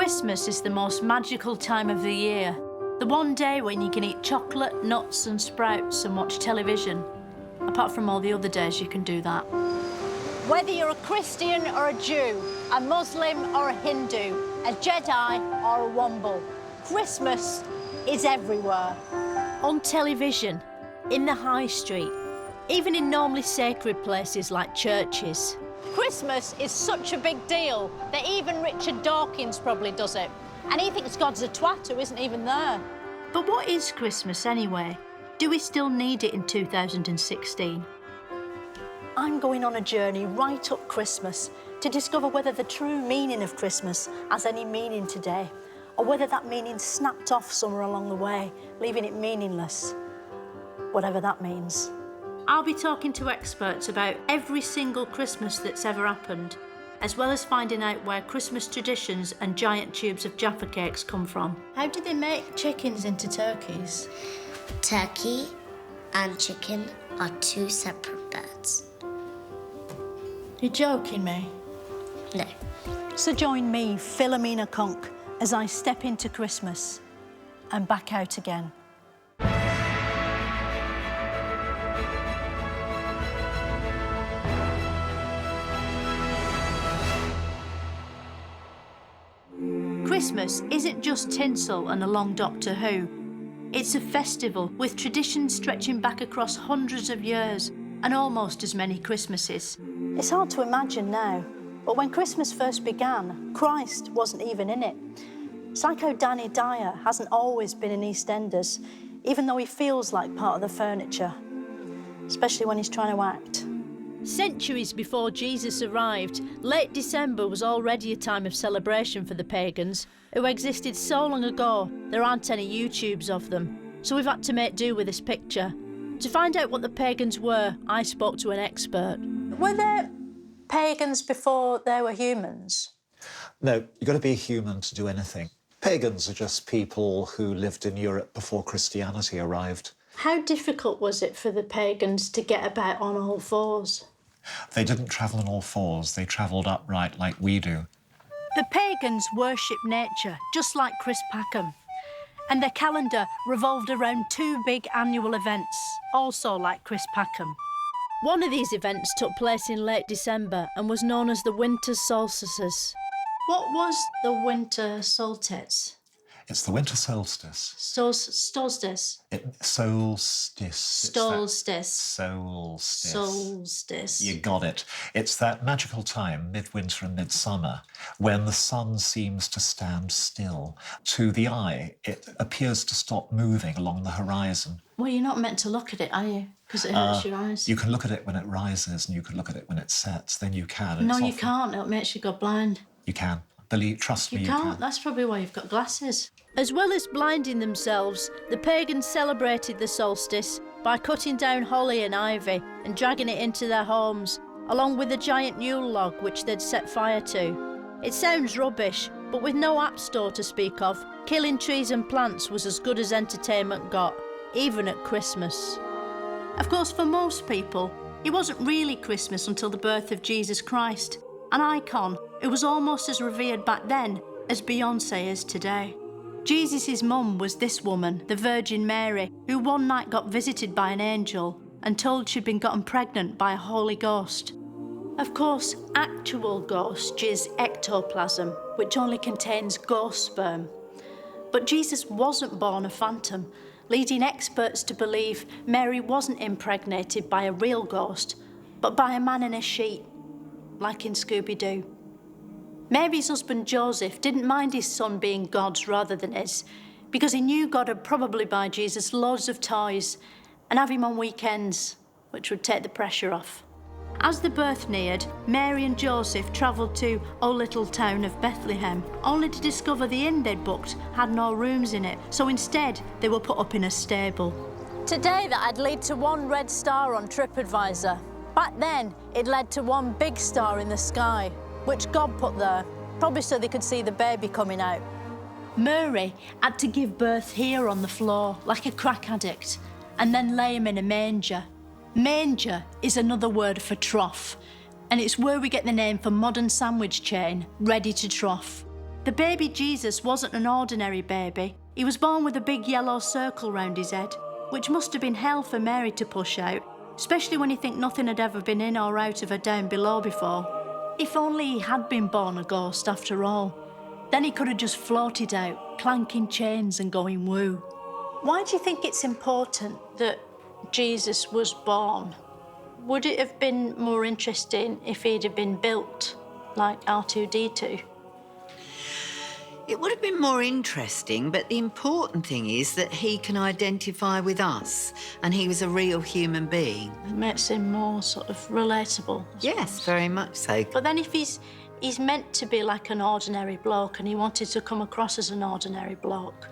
Christmas is the most magical time of the year. The one day when you can eat chocolate, nuts and sprouts and watch television. Apart from all the other days you can do that. Whether you're a Christian or a Jew, a Muslim or a Hindu, a Jedi or a Womble, Christmas is everywhere. On television, in the high street, even in normally sacred places like churches. Christmas is such a big deal that even Richard Dawkins probably does it. And he thinks God's a twat who isn't even there. But what is Christmas anyway? Do we still need it in 2016? I'm going on a journey right up Christmas to discover whether the true meaning of Christmas has any meaning today, or whether that meaning snapped off somewhere along the way, leaving it meaningless, whatever that means. I'll be talking to experts about every single Christmas that's ever happened, as well as finding out where Christmas traditions and giant tubes of Jaffa cakes come from. How do they make chickens into turkeys? Turkey and chicken are two separate birds. You're joking me? No. So join me, Philomena Cunk, as I step into Christmas and back out again. Christmas isn't just tinsel and a long Doctor Who. It's a festival with traditions stretching back across hundreds of years and almost as many Christmases. It's hard to imagine now, but when Christmas first began, Christ wasn't even in it. Psycho Danny Dyer hasn't always been in EastEnders, even though he feels like part of the furniture, especially when he's trying to act. Centuries before Jesus arrived, late December was already a time of celebration for the pagans, who existed so long ago there aren't any YouTubes of them. So we've had to make do with this picture. To find out what the pagans were, I spoke to an expert. Were there pagans before there were humans? No, you've got to be a human to do anything. Pagans are just people who lived in Europe before Christianity arrived. How difficult was it for the pagans to get about on all fours? They didn't travel on all fours, they travelled upright like we do. The pagans worshipped nature, just like Chris Packham. And their calendar revolved around two big annual events, also like Chris Packham. One of these events took place in late December and was known as the winter solstices. What was the winter solstice? It's the winter solstice. Solstice. Solstice. Solstice. Solstice. Solstice. You got it. It's that magical time, midwinter and midsummer, when the sun seems to stand still. To the eye, it appears to stop moving along the horizon. Well, you're not meant to look at it, are you? Because it hurts your eyes. You can look at it when it rises and you can look at it when it sets. Then you can. And No, it's you can't. It makes you go blind. You can. Trust me, You you can't. can. That's probably why you've got glasses. As well as blinding themselves, the pagans celebrated the solstice by cutting down holly and ivy and dragging it into their homes, along with a giant Yule log which they'd set fire to. It sounds rubbish, but with no app store to speak of, killing trees and plants was as good as entertainment got, even at Christmas. Of course, for most people, it wasn't really Christmas until the birth of Jesus Christ, an icon who was almost as revered back then as Beyoncé is today. Jesus' mum was this woman, the Virgin Mary, who one night got visited by an angel and told she'd been gotten pregnant by a Holy Ghost. Of course, actual ghost jizz ectoplasm, which only contains ghost sperm. But Jesus wasn't born a phantom, leading experts to believe Mary wasn't impregnated by a real ghost, but by a man in a sheet, like in Scooby-Doo. Mary's husband Joseph didn't mind his son being God's rather than his, because he knew God would probably buy Jesus loads of toys and have him on weekends, which would take the pressure off. As the birth neared, Mary and Joseph travelled to O little town of Bethlehem, only to discover the inn they'd booked had no rooms in it, so instead they were put up in a stable. Today that'd lead to one red star on TripAdvisor. Back then, it led to one big star in the sky, which God put there, probably so they could see the baby coming out. Mary had to give birth here on the floor, like a crack addict, and then lay him in a manger. Manger is another word for trough, and it's where we get the name for modern sandwich chain, Ready to Trough. The baby Jesus wasn't an ordinary baby. He was born with a big yellow circle round his head, which must have been hell for Mary to push out, especially when you think nothing had ever been in or out of her down below before. If only he had been born a ghost after all. Then he could have just floated out, clanking chains and going woo. Why do you think it's important that Jesus was born? Would it have been more interesting if he'd have been built like R2-D2? It would have been more interesting, but the important thing is that he can identify with us, and he was a real human being. It makes him more sort of relatable. Yes, very much so. But then if he's meant to be like an ordinary bloke and he wanted to come across as an ordinary bloke,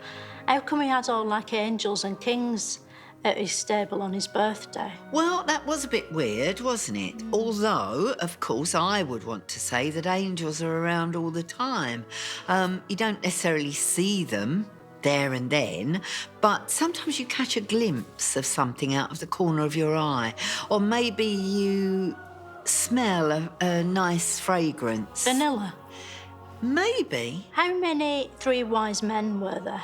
how come he had all like angels and kings at his stable on his birthday? Well, that was a bit weird, wasn't it? Although, of course, I would want to say that angels are around all the time. You don't necessarily see them there and then, but sometimes you catch a glimpse of something out of the corner of your eye, or maybe you smell a nice fragrance. Vanilla. Maybe. How many three wise men were there?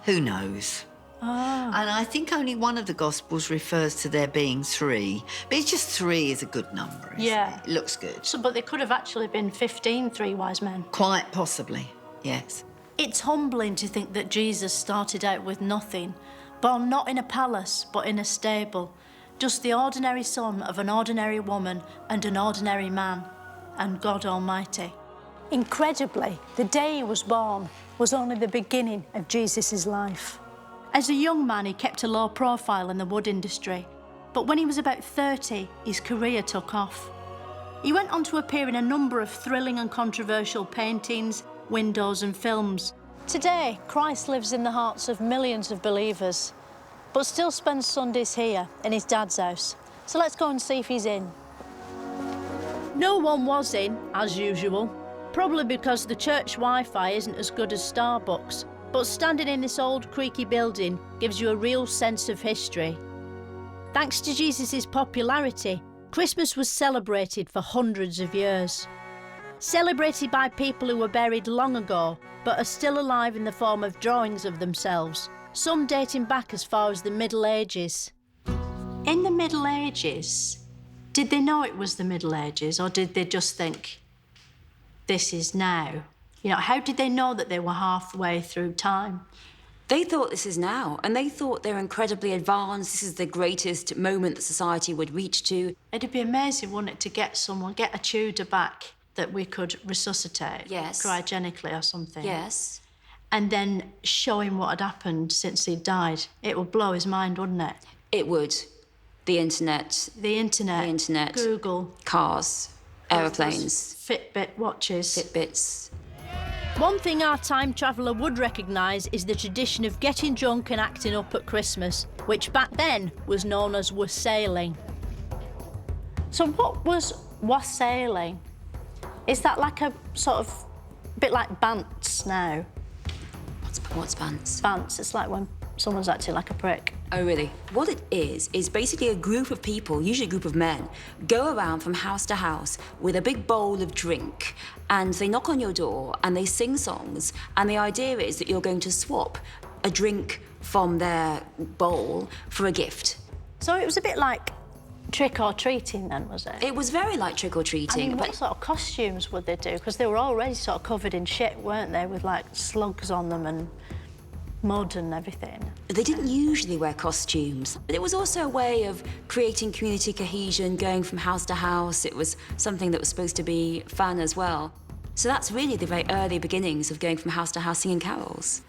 Who knows? Oh. And I think only one of the Gospels refers to there being 3. But it's just 3 is a good number, isn't Yeah. it? It looks good. So, but there could have actually been 15 three wise men. Quite possibly, yes. It's humbling to think that Jesus started out with nothing, born not in a palace, but in a stable, just the ordinary son of an ordinary woman and an ordinary man, and God Almighty. Incredibly, the day he was born was only the beginning of Jesus' life. As a young man, he kept a low profile in the wood industry, but when he was about 30, his career took off. He went on to appear in a number of thrilling and controversial paintings, windows and films. Today, Christ lives in the hearts of millions of believers, but still spends Sundays here in his dad's house. So let's go and see if he's in. No one was in, as usual, probably because the church Wi-Fi isn't as good as Starbucks, but standing in this old creaky building gives you a real sense of history. Thanks to Jesus' popularity, Christmas was celebrated for hundreds of years. Celebrated by people who were buried long ago, but are still alive in the form of drawings of themselves, some dating back as far as the Middle Ages. In the Middle Ages, did they know it was the Middle Ages, or did they just think, this is now? You know, how did they know that they were halfway through time? They thought this is now, and they thought they were incredibly advanced. This is the greatest moment that society would reach to. It'd be amazing, wouldn't it, to get a Tudor back that we could resuscitate, Yes. cryogenically or something. Yes. And then show him what had happened since he'd died. It would blow his mind, wouldn't it? It would. The internet. The internet. Google. Cars. Aeroplanes. Fitbit watches. Fitbits. One thing our time traveller would recognise is the tradition of getting drunk and acting up at Christmas, which back then was known as wassailing. So what was wassailing? Is that like a sort of bit like bants now? What's bants? Bants, it's like when someone's acting like a prick. Oh, really? What it is basically a group of people, usually a group of men, go around from house to house with a big bowl of drink, and they knock on your door and they sing songs, and the idea is that you're going to swap a drink from their bowl for a gift. So it was a bit like trick-or-treating then, was it? It was very like trick-or-treating. I mean, what sort of costumes would they do? Because they were already sort of covered in shit, weren't they, with like slugs on them and mud and everything. They didn't usually wear costumes. It was also a way of creating community cohesion, going from house to house. It was something that was supposed to be fun as well. So that's really the very early beginnings of going from house to house singing carols.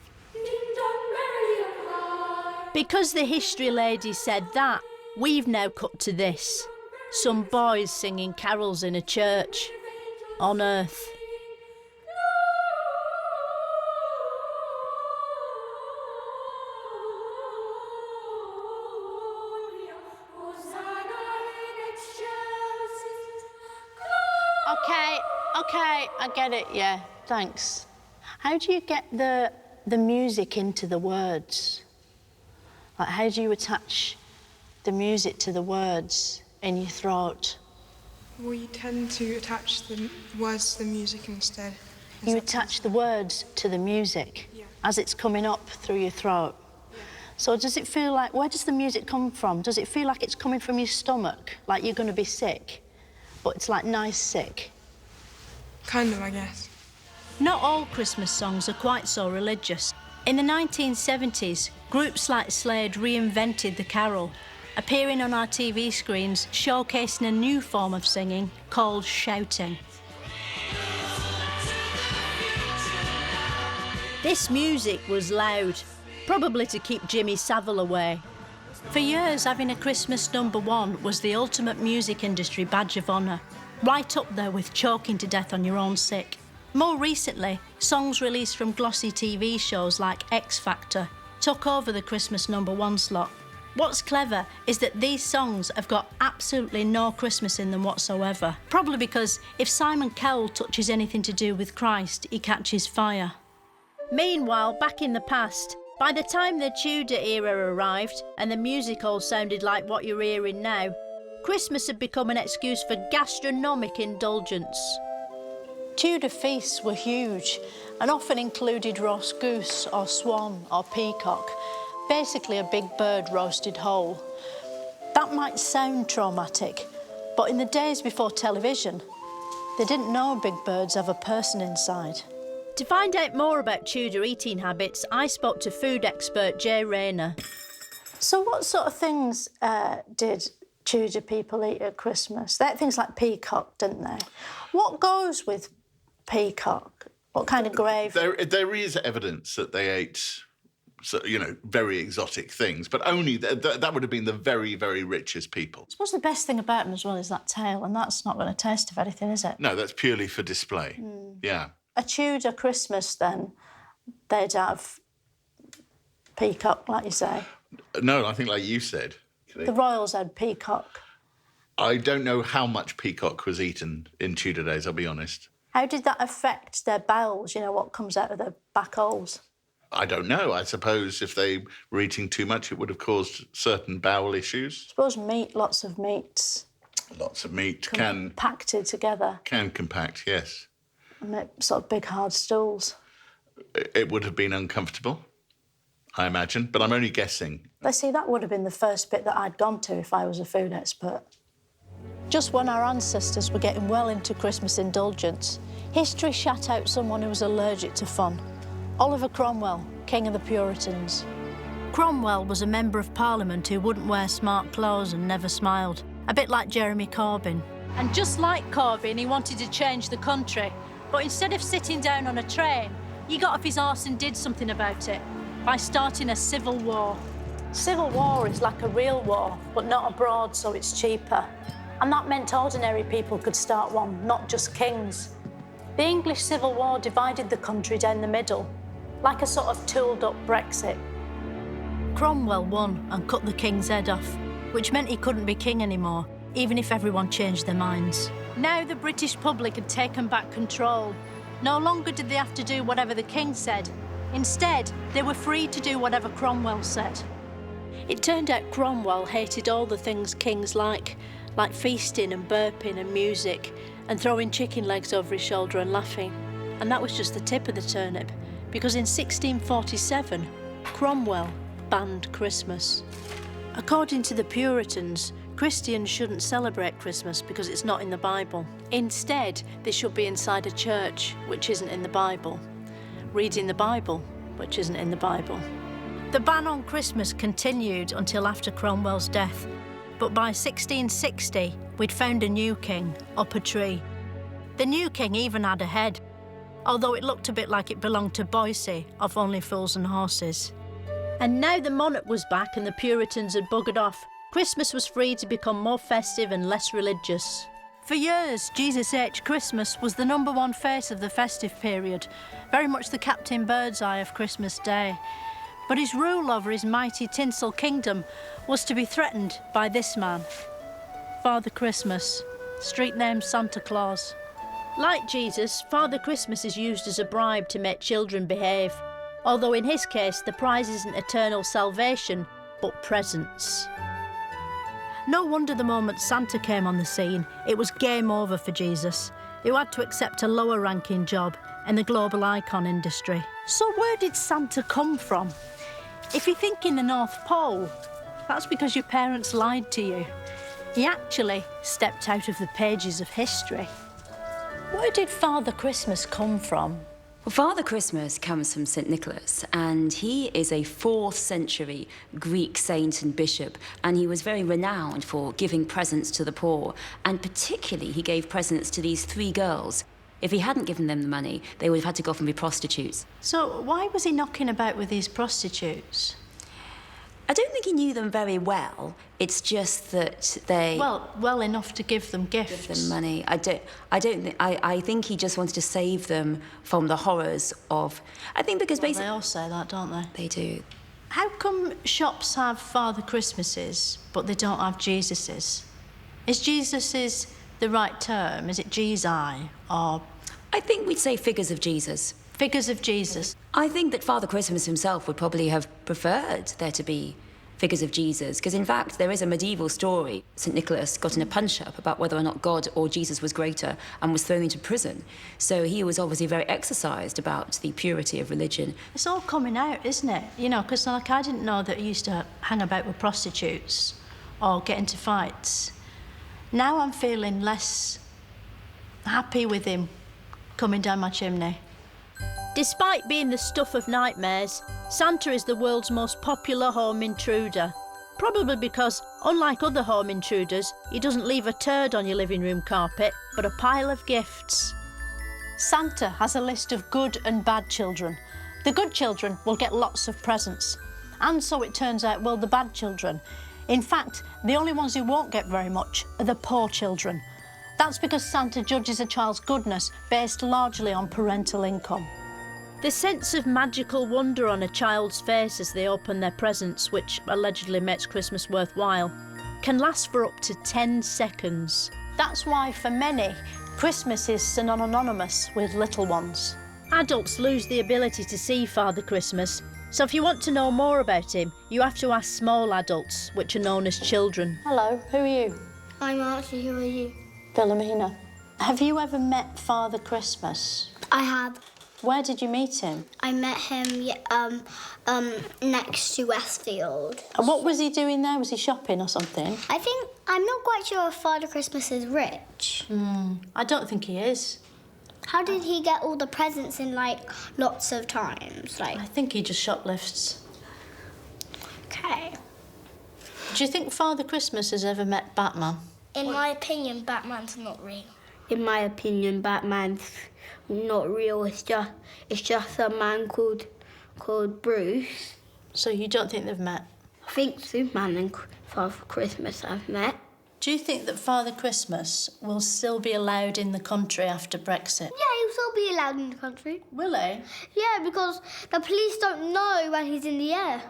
Because the history lady said that, we've now cut to this. Some boys singing carols in a church. On earth. Okay, I get it, yeah, thanks. How do you get the music into the words? Like, how do you attach the music to the words in your throat? We tend to attach the words to the music instead, You attach the words to the music as it's coming up through your throat. So does it feel like, where does the music come from? Does it feel like it's coming from your stomach, like you're going to be sick, but it's like nice sick? Kind of, I guess. Not all Christmas songs are quite so religious. In the 1970s, groups like Slade reinvented the carol, appearing on our TV screens, showcasing a new form of singing called shouting. This music was loud, probably to keep Jimmy Savile away. For years, having a Christmas #1 was the ultimate music industry badge of honour, right up there with choking to death on your own sick. More recently, songs released from glossy TV shows like X Factor took over the Christmas #1 slot. What's clever is that these songs have got absolutely no Christmas in them whatsoever, probably because if Simon Cowell touches anything to do with Christ, he catches fire. Meanwhile, back in the past, by the time the Tudor era arrived and the music all sounded like what you're hearing now, Christmas had become an excuse for gastronomic indulgence. Tudor feasts were huge and often included roast goose or swan or peacock, basically a big bird roasted whole. That might sound traumatic, but in the days before television, they didn't know big birds have a person inside. To find out more about Tudor eating habits, I spoke to food expert Jay Rayner. So what sort of things did Tudor people eat at Christmas? They ate things like peacock, didn't they? What goes with peacock? What kind of gravy? There is evidence that they ate, very exotic things, but only that would have been the very, very richest people. I suppose the best thing about them as well is that tail, and that's not going to taste of anything, is it? No, that's purely for display. Yeah. A Tudor Christmas, then, they'd have peacock, like you say. No, I think like you said. The royals had peacock. I don't know how much peacock was eaten in Tudor days, I'll be honest. How did that affect their bowels, what comes out of their back holes? I don't know. I suppose if they were eating too much, it would have caused certain bowel issues. I suppose meat, lots of meats. Lots of meat compacted together. Can compact, yes. And make sort of big hard stools. It would have been uncomfortable, I imagine, but I'm only guessing. Let's see, that would have been the first bit that I'd gone to if I was a food expert. Just when our ancestors were getting well into Christmas indulgence, history shat out someone who was allergic to fun. Oliver Cromwell, King of the Puritans. Cromwell was a member of Parliament who wouldn't wear smart clothes and never smiled, a bit like Jeremy Corbyn. And just like Corbyn, he wanted to change the country, but instead of sitting down on a train, he got off his arse and did something about it by starting a civil war. Civil war is like a real war, but not abroad, so it's cheaper. And that meant ordinary people could start one, not just kings. The English Civil War divided the country down the middle, like a sort of tooled-up Brexit. Cromwell won and cut the king's head off, which meant he couldn't be king anymore, even if everyone changed their minds. Now the British public had taken back control. No longer did they have to do whatever the king said. Instead, they were free to do whatever Cromwell said. It turned out Cromwell hated all the things kings like feasting and burping and music and throwing chicken legs over his shoulder and laughing. And that was just the tip of the turnip, because in 1647, Cromwell banned Christmas. According to the Puritans, Christians shouldn't celebrate Christmas because it's not in the Bible. Instead, they should be inside a church, which isn't in the Bible, reading the Bible, which isn't in the Bible. The ban on Christmas continued until after Cromwell's death, but by 1660, we'd found a new king up a tree. The new king even had a head, although it looked a bit like it belonged to Boise of Only Fools and Horses. And now the monarch was back and the Puritans had buggered off, Christmas was free to become more festive and less religious. For years, Jesus H. Christmas was the #1 face of the festive period, very much the Captain Birdseye of Christmas Day. But his rule over his mighty tinsel kingdom was to be threatened by this man, Father Christmas, street name Santa Claus. Like Jesus, Father Christmas is used as a bribe to make children behave, although in his case the prize isn't eternal salvation, but presents. No wonder the moment Santa came on the scene, it was game over for Jesus, who had to accept a lower ranking job, in the global icon industry. So where did Santa come from? If you think in the North Pole, that's because your parents lied to you. He actually stepped out of the pages of history. Where did Father Christmas come from? Well, Father Christmas comes from St. Nicholas, and he is a 4th century Greek saint and bishop, and he was very renowned for giving presents to the poor, and particularly he gave presents to these 3 girls. If he hadn't given them the money, they would have had to go off and be prostitutes. So why was he knocking about with these prostitutes? I don't think he knew them very well. It's just that they... Well enough to give them gifts. Give them money. I think he just wanted to save them from the horrors of... I think because basically... They all say that, don't they? They do. How come shops have Father Christmases, but they don't have Jesuses? Is Jesuses the right term? Is it Jesus, or... I think we'd say figures of Jesus. Figures of Jesus. I think that Father Christmas himself would probably have preferred there to be figures of Jesus, because in fact there is a medieval story. St. Nicholas got in a punch-up about whether or not God or Jesus was greater and was thrown into prison. So he was obviously very exercised about the purity of religion. It's all coming out, isn't it? You know, because like I didn't know that he used to hang about with prostitutes or get into fights. Now I'm feeling less happy with him coming down my chimney. Despite being the stuff of nightmares, Santa is the world's most popular home intruder. Probably because, unlike other home intruders, he doesn't leave a turd on your living room carpet, but a pile of gifts. Santa has a list of good and bad children. The good children will get lots of presents. And so it turns out, well, the bad children. In fact, the only ones who won't get very much are the poor children. That's because Santa judges a child's goodness based largely on parental income. The sense of magical wonder on a child's face as they open their presents, which allegedly makes Christmas worthwhile, can last for up to 10 seconds. That's why, for many, Christmas is synonymous with little ones. Adults lose the ability to see Father Christmas, so if you want to know more about him, you have to ask small adults, which are known as children. Hello, who are you? I'm Archie, who are you? Philomena. Have you ever met Father Christmas? I have. Where did you meet him? I met him next to Westfield. And what was he doing there? Was he shopping or something? I'm not quite sure if Father Christmas is rich. I don't think he is. How did he get all the presents in, lots of times? I think he just shoplifts. Okay. Do you think Father Christmas has ever met Batman? In my opinion, Batman's not real. In my opinion, Batman's not real. It's just a man called Bruce. So you don't think they've met? I think Superman and Father Christmas have met. Do you think that Father Christmas will still be allowed in the country after Brexit? Yeah, he'll still be allowed in the country. Will he? Yeah, because the police don't know when he's in the air.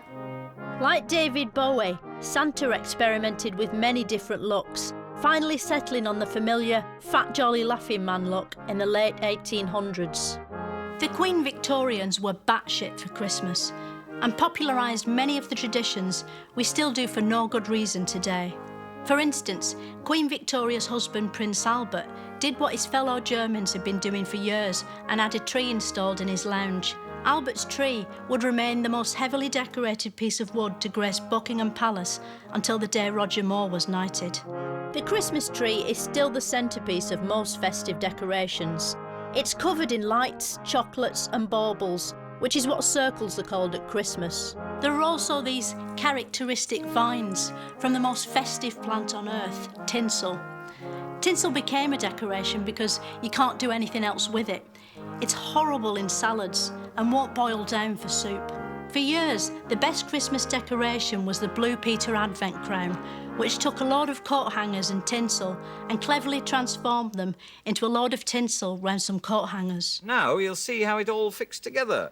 Like David Bowie, Santa experimented with many different looks, finally settling on the familiar fat jolly laughing man look in the late 1800s. The Queen Victorians were batshit for Christmas and popularised many of the traditions we still do for no good reason today. For instance, Queen Victoria's husband, Prince Albert, did what his fellow Germans had been doing for years and had a tree installed in his lounge. Albert's tree would remain the most heavily decorated piece of wood to grace Buckingham Palace until the day Roger Moore was knighted. The Christmas tree is still the centrepiece of most festive decorations. It's covered in lights, chocolates and baubles, which is what circles are called at Christmas. There are also these characteristic vines from the most festive plant on earth, tinsel. Tinsel became a decoration because you can't do anything else with it. It's horrible in salads and won't boil down for soup. For years, the best Christmas decoration was the Blue Peter Advent crown, which took a load of coat hangers and tinsel and cleverly transformed them into a load of tinsel round some coat hangers. Now you'll see how it all fits together.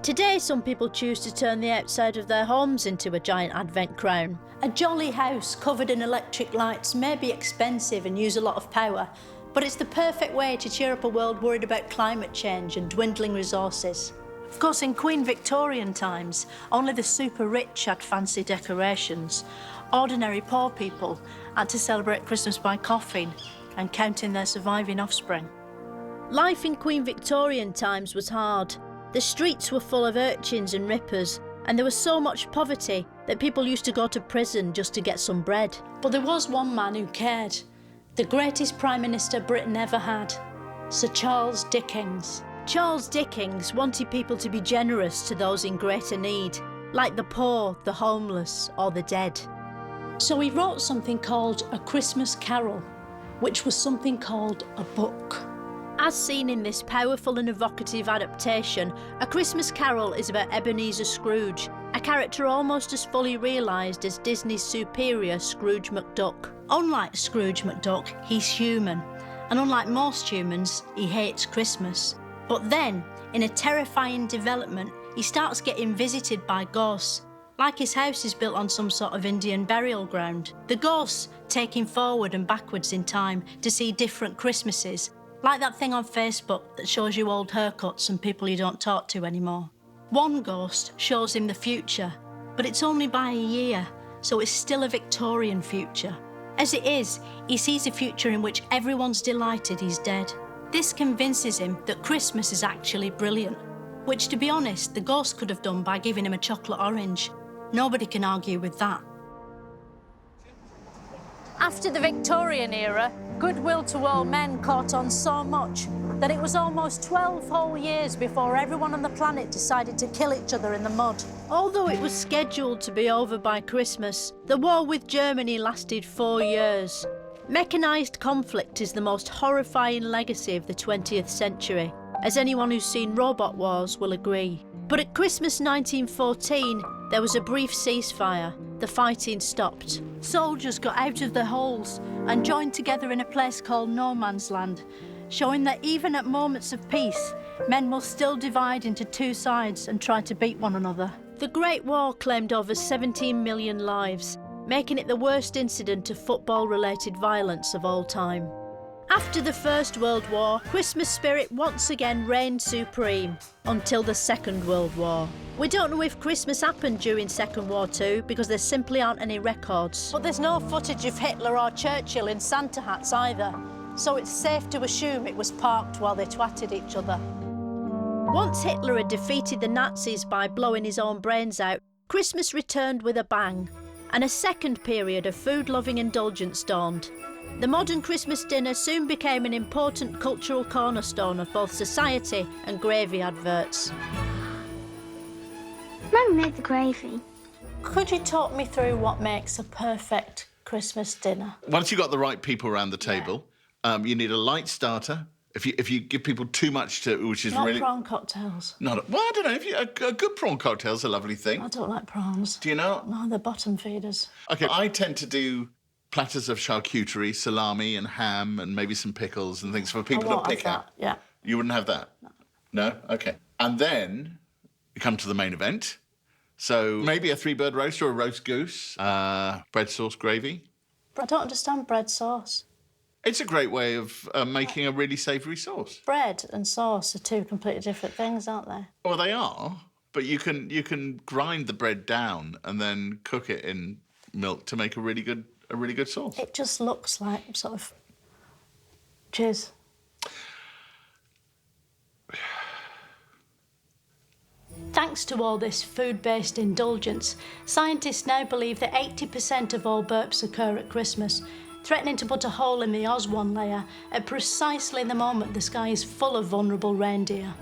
Today, some people choose to turn the outside of their homes into a giant Advent crown. A jolly house covered in electric lights may be expensive and use a lot of power, but it's the perfect way to cheer up a world worried about climate change and dwindling resources. Of course, in Queen Victorian times, only the super rich had fancy decorations. Ordinary poor people had to celebrate Christmas by coughing and counting their surviving offspring. Life in Queen Victorian times was hard. The streets were full of urchins and rippers, and there was so much poverty that people used to go to prison just to get some bread. But there was one man who cared. The greatest Prime Minister Britain ever had, Sir Charles Dickens. Charles Dickens wanted people to be generous to those in greater need, like the poor, the homeless, or the dead. So he wrote something called A Christmas Carol, which was something called a book. As seen in this powerful and evocative adaptation, A Christmas Carol is about Ebenezer Scrooge, a character almost as fully realised as Disney's superior Scrooge McDuck. Unlike Scrooge McDuck, he's human, and unlike most humans, he hates Christmas. But then, in a terrifying development, he starts getting visited by ghosts, like his house is built on some sort of Indian burial ground. The ghosts take him forward and backwards in time to see different Christmases, like that thing on Facebook that shows you old haircuts and people you don't talk to anymore. One ghost shows him the future, but it's only by a year, so it's still a Victorian future. As it is, he sees a future in which everyone's delighted he's dead. This convinces him that Christmas is actually brilliant, which, to be honest, the ghost could have done by giving him a chocolate orange. Nobody can argue with that. After the Victorian era, goodwill to all men caught on so much that it was almost 12 whole years before everyone on the planet decided to kill each other in the mud. Although it was scheduled to be over by Christmas, the war with Germany lasted 4 years. Mechanised conflict is the most horrifying legacy of the 20th century, as anyone who's seen Robot Wars will agree. But at Christmas 1914, there was a brief ceasefire. The fighting stopped. Soldiers got out of their holes and joined together in a place called No Man's Land, showing that even at moments of peace, men will still divide into two sides and try to beat one another. The Great War claimed over 17 million lives, making it the worst incident of football-related violence of all time. After the First World War, Christmas spirit once again reigned supreme, until the Second World War. We don't know if Christmas happened during Second War too, because there simply aren't any records. But there's no footage of Hitler or Churchill in Santa hats either, so it's safe to assume it was parked while they twatted each other. Once Hitler had defeated the Nazis by blowing his own brains out, Christmas returned with a bang, and a second period of food-loving indulgence dawned. The modern Christmas dinner soon became an important cultural cornerstone of both society and gravy adverts. Mum made the gravy. Could you talk me through what makes a perfect Christmas dinner? Once you've got the right people around the table, you need a light starter. If you give people too much to, which is Not really prawn cocktails. well, I don't know. If a good prawn cocktail's a lovely thing. I don't like prawns. Do you know? No, they're bottom feeders. Okay, I tend to do platters of charcuterie, salami and ham and maybe some pickles and things for people to pick at. Yeah. You wouldn't have that? No? Okay. And then you come to the main event. So maybe a 3-bird roast or a roast goose, bread sauce gravy. I don't understand bread sauce. It's a great way of making a really savoury sauce. Bread and sauce are two completely different things, aren't they? Well, they are, but you can grind the bread down and then cook it in milk to make a really good sauce. It just looks like sort of jizz. Thanks to all this food-based indulgence, scientists now believe that 80% of all burps occur at Christmas, threatening to put a hole in the ozone layer at precisely the moment the sky is full of vulnerable reindeer.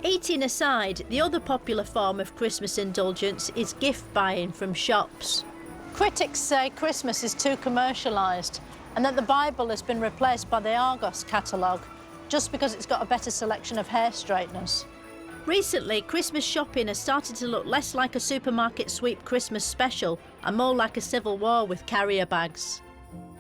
Eating aside, the other popular form of Christmas indulgence is gift buying from shops. Critics say Christmas is too commercialised and that the Bible has been replaced by the Argos catalogue just because it's got a better selection of hair straighteners. Recently, Christmas shopping has started to look less like a supermarket sweep Christmas special and more like a civil war with carrier bags.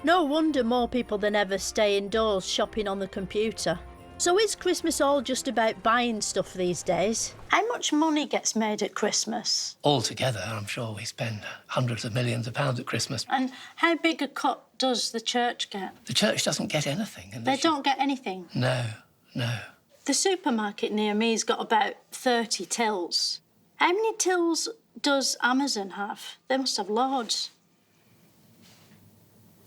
No wonder more people than ever stay indoors shopping on the computer. So is Christmas all just about buying stuff these days? How much money gets made at Christmas? Altogether, I'm sure we spend hundreds of millions of pounds at Christmas. And how big a cut does the church get? The church doesn't get anything. They don't get anything? No. The supermarket near me's got about 30 tills. How many tills does Amazon have? They must have loads.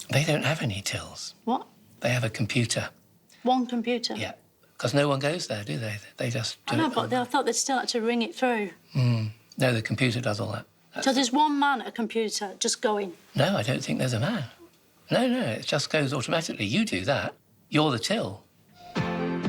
They don't have any tills. What? They have a computer. One computer? Yeah. Because no one goes there, do they? They just do I know, it but I thought they'd still had to ring it through. No, the computer does all that. So there's one man at a computer just going? No, I don't think there's a man. No, it just goes automatically. You do that. You're the till.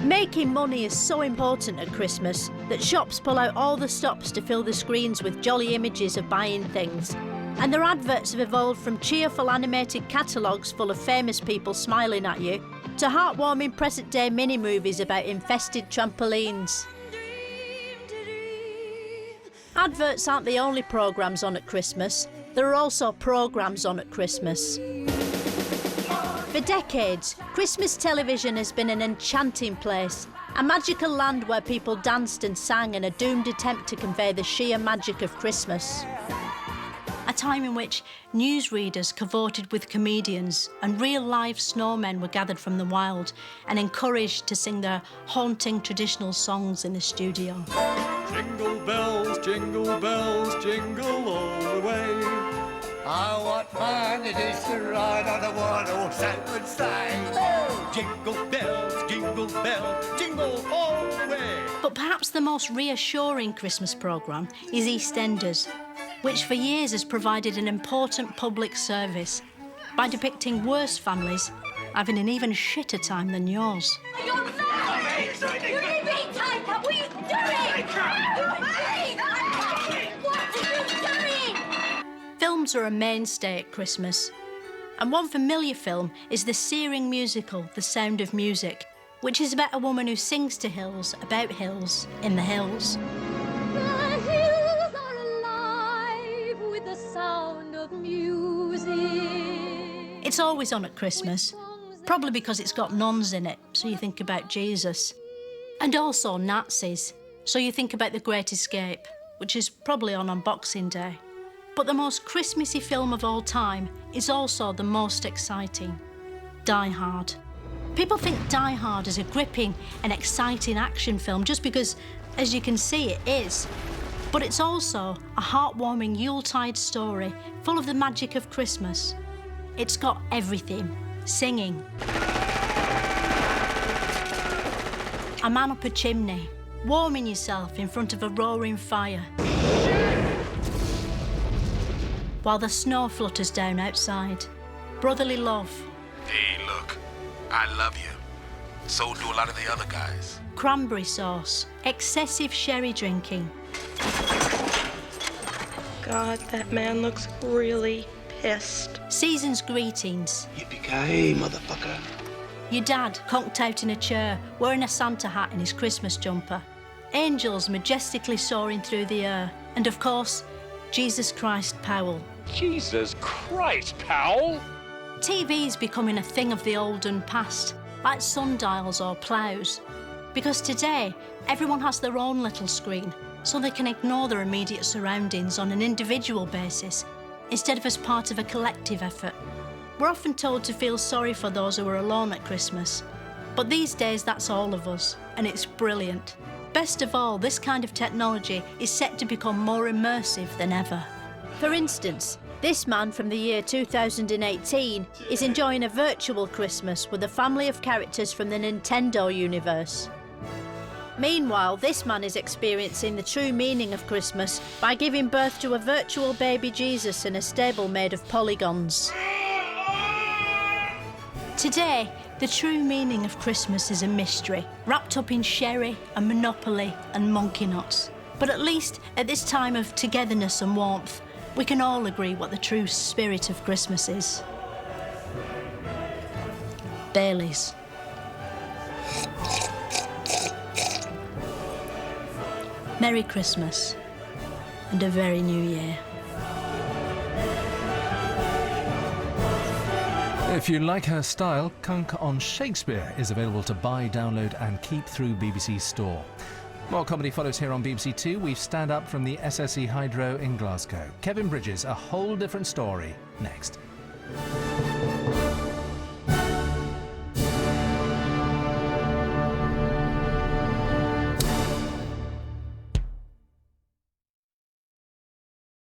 Making money is so important at Christmas that shops pull out all the stops to fill the screens with jolly images of buying things. And their adverts have evolved from cheerful animated catalogues full of famous people smiling at you to heartwarming present-day mini-movies about infested trampolines. Adverts aren't the only programmes on at Christmas. There are also programmes on at Christmas. For decades, Christmas television has been an enchanting place, a magical land where people danced and sang in a doomed attempt to convey the sheer magic of Christmas. A time in which newsreaders cavorted with comedians and real-life snowmen were gathered from the wild and encouraged to sing their haunting traditional songs in the studio. Jingle bells, jingle all the way. Oh, what fun it is to ride on a one-horse open sleigh. Oh, jingle bells, jingle all the way. But perhaps the most reassuring Christmas programme is EastEnders, which for years has provided an important public service by depicting worse families having an even shitter time than yours. You're mad! You're being tied up! What are you doing? What are you doing? Films are a mainstay at Christmas, and one familiar film is the searing musical The Sound of Music, which is about a woman who sings to hills about hills in the hills. The hills are alive with the sound of music. It's always on at Christmas, probably because it's got nuns in it, so you think about Jesus. And also Nazis, so you think about The Great Escape, which is probably on Boxing Day. But the most Christmassy film of all time is also the most exciting, Die Hard. People think Die Hard is a gripping and exciting action film just because, as you can see, it is. But it's also a heartwarming Yuletide story full of the magic of Christmas. It's got everything. Singing. A man up a chimney, warming yourself in front of a roaring fire. While the snow flutters down outside. Brotherly love. Hey, look, I love you. So do a lot of the other guys. Cranberry sauce. Excessive sherry drinking. God, that man looks really pissed. Season's greetings. Yippee-ki-yay, motherfucker. Your dad conked out in a chair, wearing a Santa hat and his Christmas jumper. Angels majestically soaring through the air. And of course, Jesus Christ Powell. Jesus Christ, Powell! TV's becoming a thing of the olden past, like sundials or ploughs. Because today, everyone has their own little screen, so they can ignore their immediate surroundings on an individual basis, instead of as part of a collective effort. We're often told to feel sorry for those who are alone at Christmas, but these days that's all of us, and it's brilliant. Best of all, this kind of technology is set to become more immersive than ever. For instance, this man from the year 2018 is enjoying a virtual Christmas with a family of characters from the Nintendo universe. Meanwhile, this man is experiencing the true meaning of Christmas by giving birth to a virtual baby Jesus in a stable made of polygons. Today, the true meaning of Christmas is a mystery, wrapped up in sherry and Monopoly and monkey nuts. But at least at this time of togetherness and warmth, we can all agree what the true spirit of Christmas is. Baileys. Merry Christmas and a very new year. If you like her style, Cunk on Shakespeare is available to buy, download and keep through BBC Store. More comedy follows here on BBC Two. We've Stand Up from the SSE Hydro in Glasgow. Kevin Bridges, A Whole Different Story, next.